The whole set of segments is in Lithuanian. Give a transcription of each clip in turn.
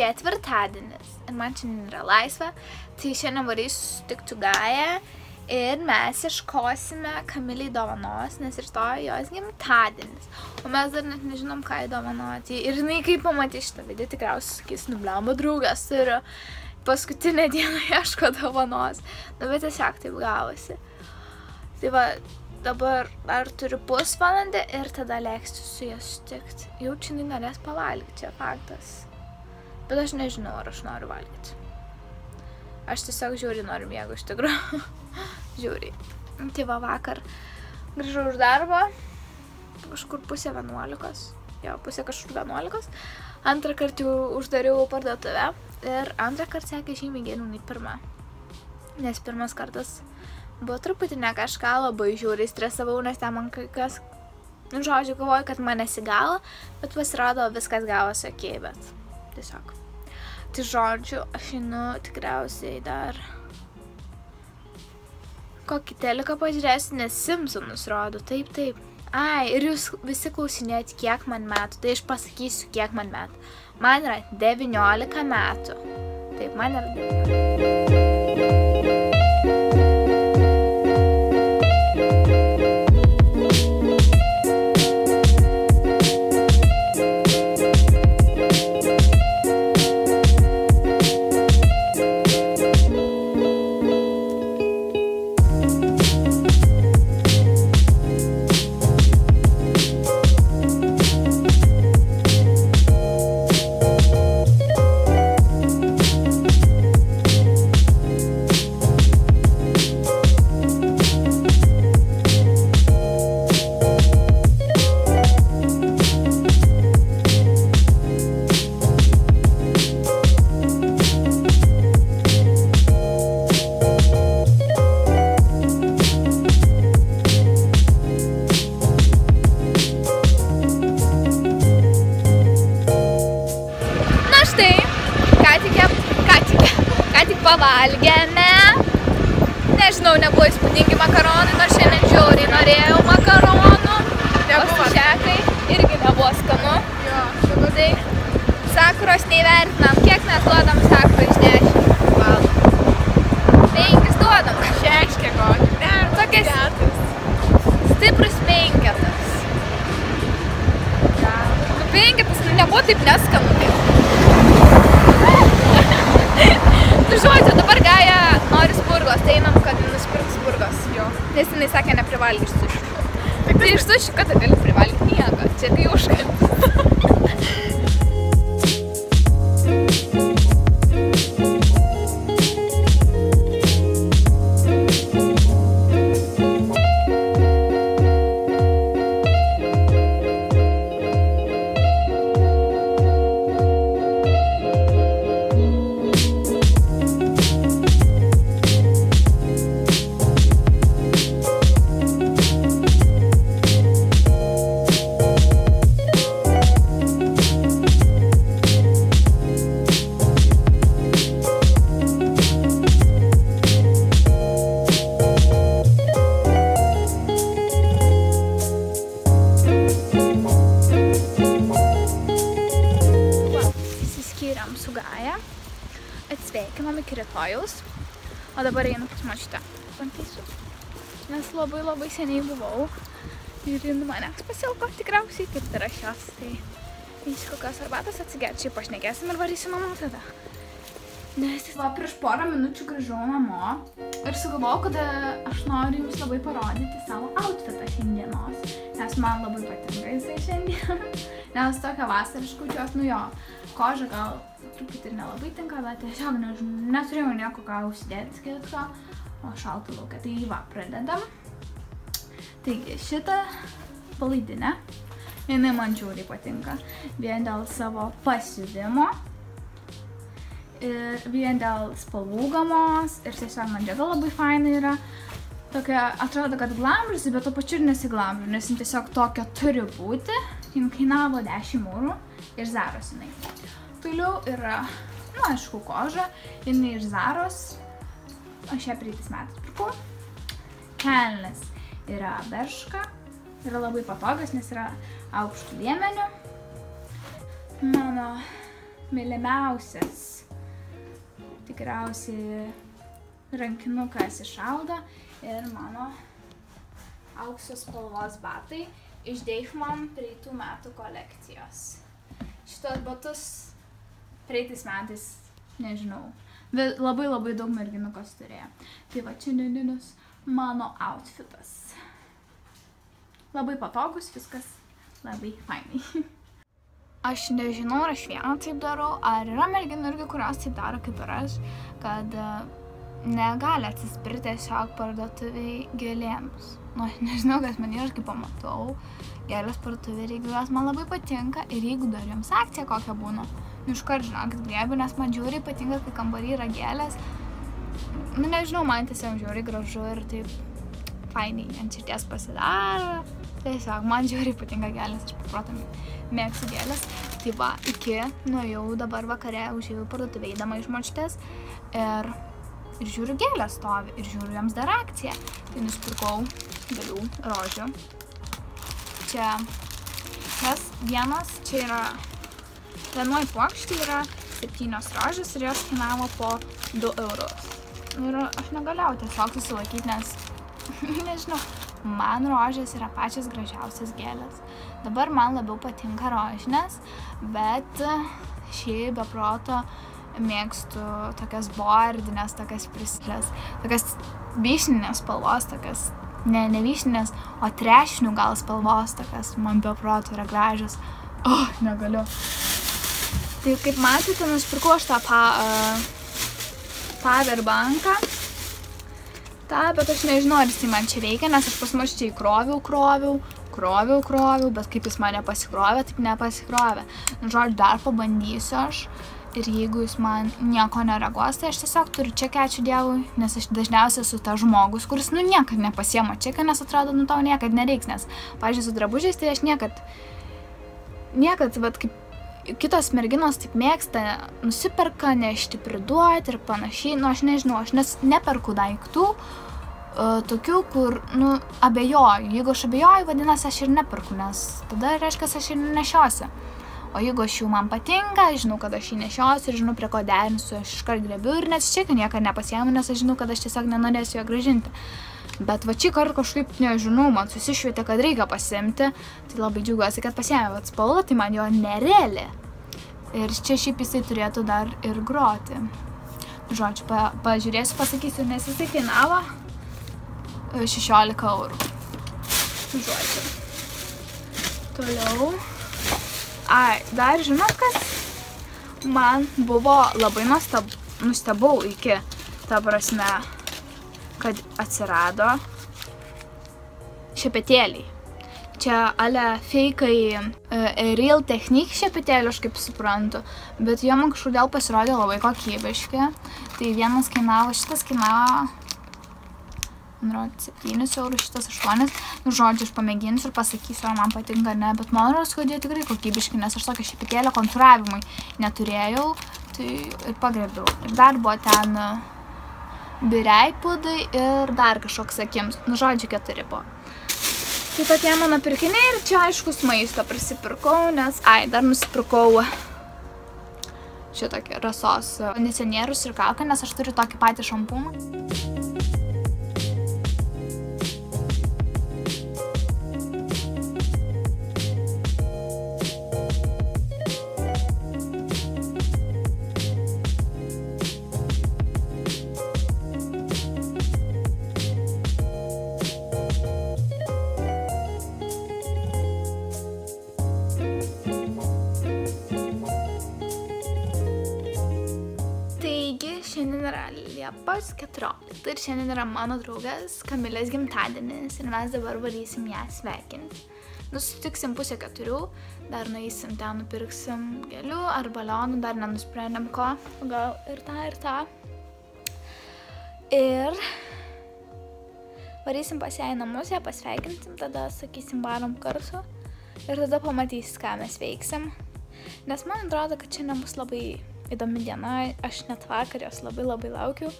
ketvirtadienis ir man šiandien yra laisva, tai šiandien varysiu sutikti Gają ir mes ieškosime Kamiliai dovanos, nes rytoj jos gimtadienis. O mes dar net nežinom, ką įdovanoti. Ir jinai, kai pamatys šitą video, tikriausiai sakys, blemba draugas turiu. Paskutinę dieną ieško dovanos. Bet tiesiog taip gavosi. Tai va, dabar dar turiu pusvalandį ir tada lėksiu su ją sutikti. Jaučiu, jinai norės pavalgyti, čia faktas. Bet aš nežinau, ar aš noriu valgyti. Aš tiesiog žiūri noriu miego iš tikrųjų. Žiūri. Tai va, vakar grįžau už darbą. Kažkur pusė 11. Jo, pusė kažkur 11. Antrą kartą uždariau parduotuvę. Ir antrą kartą sekė žymiai geriau nei pirmą. Nes pirmas kartas buvo truputį ne kažką, labai žiūriai stresavau, nes ten man kas, žodžiu, galvoju, kad man nesigalo, bet pasirodo viskas gavosi okei, bet tiesiog. Tai žodžiu, aš einu tikriausiai dar kokį teliką pažiūrėsiu, nes Simpsonus rodo, taip. Ai, ir jūs visi klausinėjate, kiek man metų, tai aš pasakysiu, kiek man metų. Man yra 19 metų. Taip, man yra 19. Pavalgėme. Nežinau, nebuvo įspūdingi makaronai, nors šiandien žiauriai norėjau makaronų. O su šekai irgi nebuvo skanu. Tai sakuros neįvertinam. Kiek mes duodam sakurą iš 10 balų? 5 duodam. Šeškė kokį. Tokias stiprus 5. 5 nebuvo taip neskanu. Tu žodžiu, dabar Gaja nori spurgos, tai einam, kad nusipirks spurgos. Nes jinai sakė, neprivalgyš sušių. Tai iš sušių, kada gali privalgyti nieko, čia kai užkant. Su Gaja, atsveikinom iki rytojaus, o dabar einu pas močiutę. Pantysiu, nes labai seniai buvau ir jin manęs pasilko tikriausiai, kaip ir aš jos, tai eisiu kokios arbatos atsigerti, šiaip pašnekėsim ir varysiu namo tada. Nes prieš porą minučių grįžau namo ir sugalvojau, kad aš noriu jums labai parodyti savo outfitą šiandienos, nes man labai patinka jisai šiandien, nes tokia vasariška jaučiuos, nu jo, koža gal truputį ir nelabai tinka, bet tiesiog neturėjau nieko ką užsidėti kitko, o šalta laukia. Tai va, pradedam. Taigi, šitą palaidinę, jinai man žiauriai patinka, vien dėl savo pasiuvimo ir vien dėl spalvų gamos ir tiesiog medžiaga labai faina yra. Tokia, atrodo, kad glamžusi, bet to pačiu ir nesiglamžu, nes jin tiesiog tokia turi būti. Jin kainavo 10 eurų ir Zaros jinai. Toliau yra, nu aišku, koža, jinai iš Zaros, aš ją praeitais metais pirkau. Kelnes yra Berška, yra labai patogas, nes yra aukštų liemenių. Mano mylimiausias tikriausiai rankinukas iš Aldo ir mano aukso spalvos batai iš Deichmann praeitų metų kolekcijos. Šitos batus praeitais metais, nežinau, labai daug merginukas turėjo. Tai va, šiandieninis mano outfitas. Labai patogus, viskas labai fainai. Aš nežinau, ar aš vieną taip darau, ar yra merginų irgi, kurios taip daro kaip ir aš, kad negali atsispirti tiesiog parduotuviai gėlėms. Nu, aš nežinau, kas man yra, aš kai pamatau gėlės parduotuvėje ir jeigu jos man labai patinka ir jeigu dar jums akcija kokia būna, nu iškart žinokit griebiu, nes man žiauriai patinka, kai kambarį yra gėlės. Nu, nežinau, man tiesiog žiauriai gražu ir taip fainiai ant širdies pasidaro. Tiesiog, man žiauriai patinka gėlės, aš paprotamai mėgstu gėlės. Tai va, iki nuėjau dabar vakare, užėjau parduotuvę eidama iš močiutės ir žiūriu gėlės stovi ir žiūriu joms dar akciją. Tai nusipirkau gėlių, rožių. Čia čia yra vienoj puokštė yra 7 rožės ir jos kainavo po 2 eurus. Ir aš negalėjau tiesiog susilaikyti, nes, nežinau, man rožės yra pačios gražiausias gėlės. Dabar man labiau patinka rožinės, bet šiaip be proto mėgstu tokias bordinės, tokias prislės, tokias vyšninės spalvos, tokias, ne vyšninės, o trešinių gal spalvos, tokias man be proto yra gražios. Negaliu. Tai kaip matėte, nusipirkau aš tą powerbanką. Bet aš nežinau, ar jis man čia veikia, nes aš pas mus čia įkroviau, bet kaip jis man nepasikrovė, taip nepasikrovė. Žodžiu, dar pabandysiu aš ir jeigu jis man nieko nereaguos, tai aš tiesiog turiu čekę, ačiū Dievui, nes aš dažniausiai esu tas žmogus, kuris, niekad nepasiema čeką, nes atrodo, tau niekad nereiks, nes, pavyzdžiui, su drabužiais, tai aš niekad, bet kaip kitos merginos taip mėgsta, nusiperka, nešti priduoti ir panašiai. Nu, aš nežinau, aš neperku daiktų tokių, kur, abejoju. Jeigu aš abejoju, vadinasi, aš ir neperku, nes tada reiškia, aš ir nešiosiu. O jeigu aš jau man patinka, žinau, kad aš jį nešiosiu ir žinau, prie ko derinsiu, aš iškart grebiu ir net čeką niekad nepasiemu, nes aš žinau, kad aš tiesiog nenorėsiu jo grąžinti. Bet va šį kartą kažkaip, nežinau, man susišvietė, kad reikia pasiimti, tai labai džiaugiuosi, kad pasiėmė, bet spalva, tai man jo nereali. Ir čia šiaip jisai turėtų dar ir groti. Žodžiu, pažiūrėsiu, pasakysiu, nes jisai kainavo 16 eurų. Žodžiu. Toliau. Dar žinot, kas man buvo labai nustebau iki, ta prasme, kad atsirado šepetėliai. Čia ale feikai Real Technique šepetėlių, aš kaip suprantu, bet jie man kažkodėl pasirodė labai kokybiški. Tai vienas kainavo, šitas kainavo 7 eurų, šitas 8. Žodžiu, aš pamėginsiu ir pasakysiu, ar man patinka, ne, bet man rodos, kad jie tikrai kokybiški, nes aš tokio šepetėlio konturavimui neturėjau, tai ir pagrebiau. Ir dar buvo ten biriai pudai ir dar kažkoks akims. Žodžiu, 4 buvo. Tai tokie mano pirkiniai ir čia aiškus maisto prisipirkau, nes, dar nusipirkau šitokį rasos kondicionierius ir kaukę, nes aš turiu tokį patį šampūną. Šiandien yra Liepos 14 ir šiandien yra mano draugas Kamilės gimtadienis ir mes dabar varysim ją sveikinti. Susitiksim 3:30, dar nueisim ten, nupirksim gėlių ar balionų, dar nenusprendėm ko, gal ir tą. Ir varysim pas ją į namus, ją pasveikinsim, tada sakysim varom kartu ir tada pamatysim, ką mes veiksim. Nes man atrodo, kad šiandien bus labai įdomi diena, aš net vakar jos labai laukiu,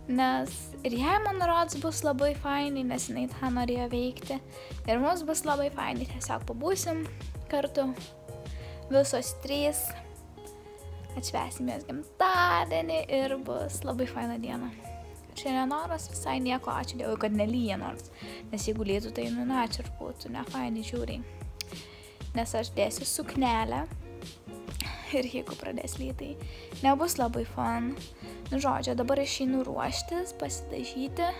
nes ir jai, man rodos, bus labai fainai, nes jinai tą norėjo veikti. Ir mums bus labai fainai, tiesiog pabūsim kartu, visos 3. Atšvęsim jos gimtadienį ir bus labai faina diena. Šiandien oras visai nieko, ačiū Dievui, kad nelyja nors. Nes jeigu lytų, tai nunačir būtų nefainai žiūriai. Nes aš dėsiu suknelę. Ir jeigu pradės lytai, nebus labai fun. Nu žodžiu, dabar išeinu ruoštis, pasidažyti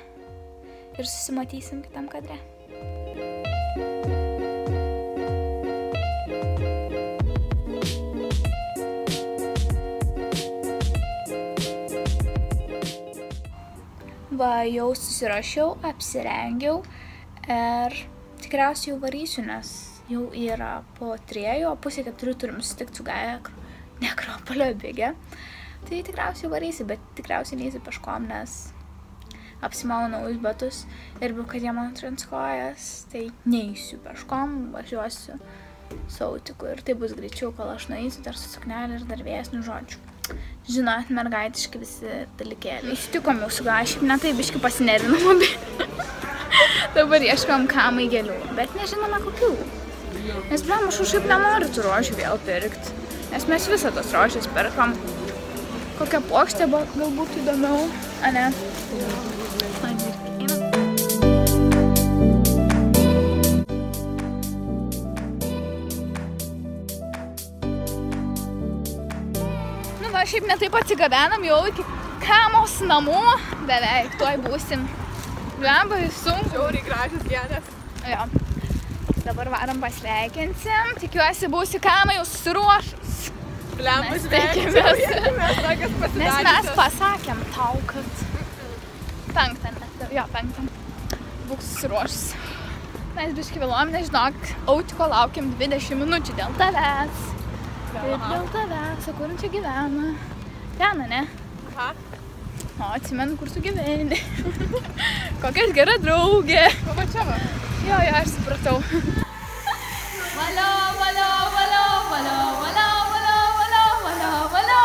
ir susimatysim kitam kadre. Va, jau susirašiau, apsirengiau ir tikriausiai jau varysiu, nes jau yra po 3, o pusė 4 turim susitikti su Gaja Nekropolio bėge. Tai tikriausiai varysi, bet tikriausiai neįsi peškom, nes apsimau naujus batus ir bijau, kad jie man transkojas, tai neįsiu peškom, važiuosiu su autiku ir tai bus greičiau, kol aš nueisiu dar su suknelė ir dar vėjesnių žodžių. Žinot, mergaitiški visi dalykėliai. Ištikom jau su Gaja, šiaip ne taip biškai pasinerinama, bet dabar ieškom kamai gėlių, bet nežinome kokių. Nes, blem, aš šiaip nenoriu tų rožių vėl pirkti, nes mes visą tos rožės perkam. Kokia puokštė galbūt įdomiau, a ne? Nu va, šiaip netaip atsigabenam jau iki kamos namų, beveik, tuoj būsim. Blemba, sunku. Žiauriai gražios gėlės. Jo. Dabar varom pasveikinsim. Tikiuosi būsi kamai jau susiruošus. Blemba, Mes sveikimės. tikimės. Nes mes pasakėm tau, kad 5, jo, 5 būk susiruošus. Mes biškai vėluojam, nežinok, autiko laukiam 20 minučių dėl tavęs. Taip, dėl tavęs, o kur čia gyvena? Ten, ne? Aha. O, atsimenu, kur tu gyveni. Kokia gera draugė. O, va čia va. Jo, aš supratau. Valio, valio, valio, valio, valio, valio, valio, valio, valio,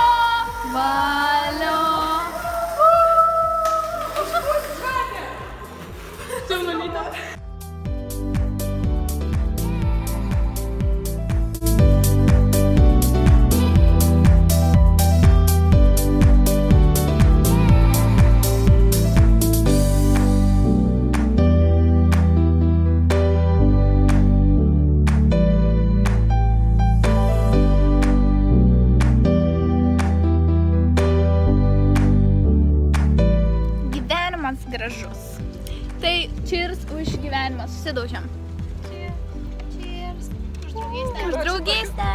valio. Čia malyta. Gražus. Tai cheers už gyvenimą, susidaužiam. Cheers. Už draugystę. Už draugystę.